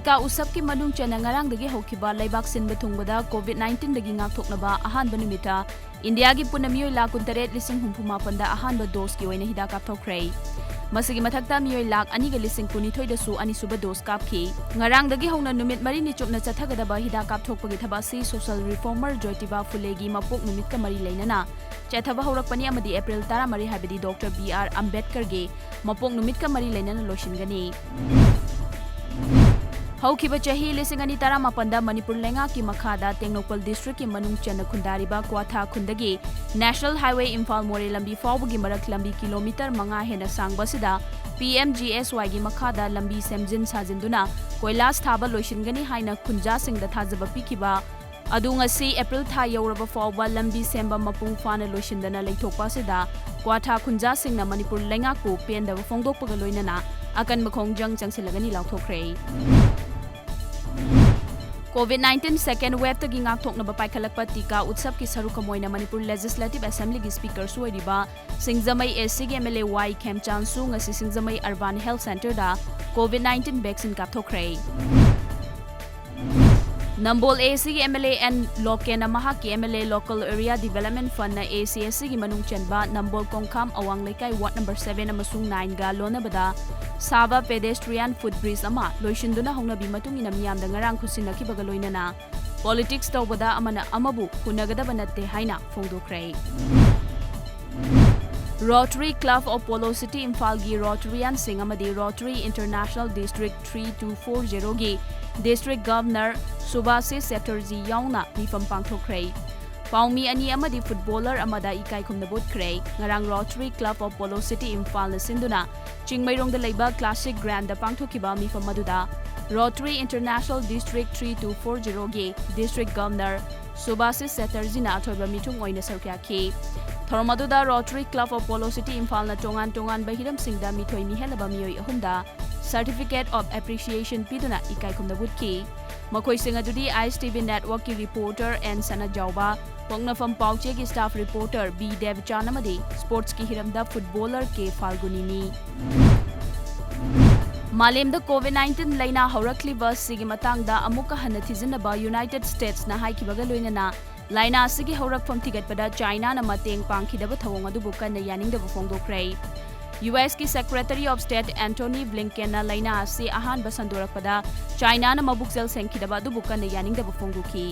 टीका उत्सव की मनुंग चना ngarang dagi hokiba laibak sinba thungbada COVID-19 dagi ngakthoknaba ahanba numita India gi punna miyoi lakh 13,000 da ahanba dose ki oina hida kapthokre. Masigi mathakta miyoi lakh 2,000 da su anisuba dose kapki. Ngarang dagi hongna numit mari ni chupna chathagadaba hida kapthokpagi thabasi social reformer Joytiba Fulegi mapok numit ka mari leinana. Chathaba horakpani amadi April 13 habidi Dr. B.R. Ambedkar ge mapok numit ka mari leinana loshingani. Haukiba chahi lising ani tara mapanda Manipur lenga ki makhada Tengnopal district ki manung chana khundariba KWATHA khundagi National Highway Imphal More lambi fawbugi marak lambi kilometer 5 hena sangbasida PMGSY gi makhada lambi semjin sajinduna koilas thaba loishingani haina khunja singda thajaba pikiba adu ngasi April tha yauraba fawba lambi semba mapung fana loishindana leithokpa sida KWATHA khunja singna Manipur lenga ku pendaba fongdokpaga loinana akan makhong jang changsilagani lauthokre. COVID-19 second wave tagi ngakthoknaba paikhalakpa tika utsav ki sarukamoina Manipur Legislative Assembly gi speaker suoriba Singjamai SC gi MLA Y Khemchansu ngasi Singjamai Urban Health Center da COVID-19 vaccine kapthokre. Nambol AC gi MLA and LOKEN amaha ki MLA Local Area Development Fund na ACSC gi manung chenba Nambol Kongkham Awang Lekai Ward number 7 amasung 9 ga lonabada Saba Pedestrian Footbridge ama loishinduna hongnabi matungina miyamda ngarang khusinnakibaga loinana politics tawbada amana amabu hunagadaba natte haina fongdokre. Rotary Club of Polo City Imphal gi Rotarian sing amadi Rotary International District 3240 gi District Governor Subhasis Chatterjee yauna mifam pangthokre. Paumi ani amadi footballer amada ikai khumnabut kre ngarang Rotary Club of Polo City Imphal na sinduna Chingmairong da leiba Classic Grand da pangthokiba mifam maduda Rotary International District 3240 gi District Governor Subhasis Chatterjee na athoiba mithung oina sarkyaki. Thormaduda Rotary Club of Polo City Imphal na tongan bahiram singda mithoi mihelaba miyoi ahumda Certificate of Appreciation piduna ikai khumnabut ki. Makhoi sing adudi Ice TV Network ki reporter and Sana Jauba Pongnafam Pauche ki staff reporter B Devchan amadi sports ki hiramda footballer ke Falgunini. Malemda COVID-19 laina haurakliba sigi matangda amuka hana thizinaba United States na haikibaga loinana laina sigi haurakfam thigatpada China na mateng pangkhidaba thawong adubu kanna yaningdaba fongdokre. US ki Secretary of State Antony Blinken na laina asi ahan basandorakpada China na mabukzel sengkhidaba adubu kanna yaningdaba fongduki.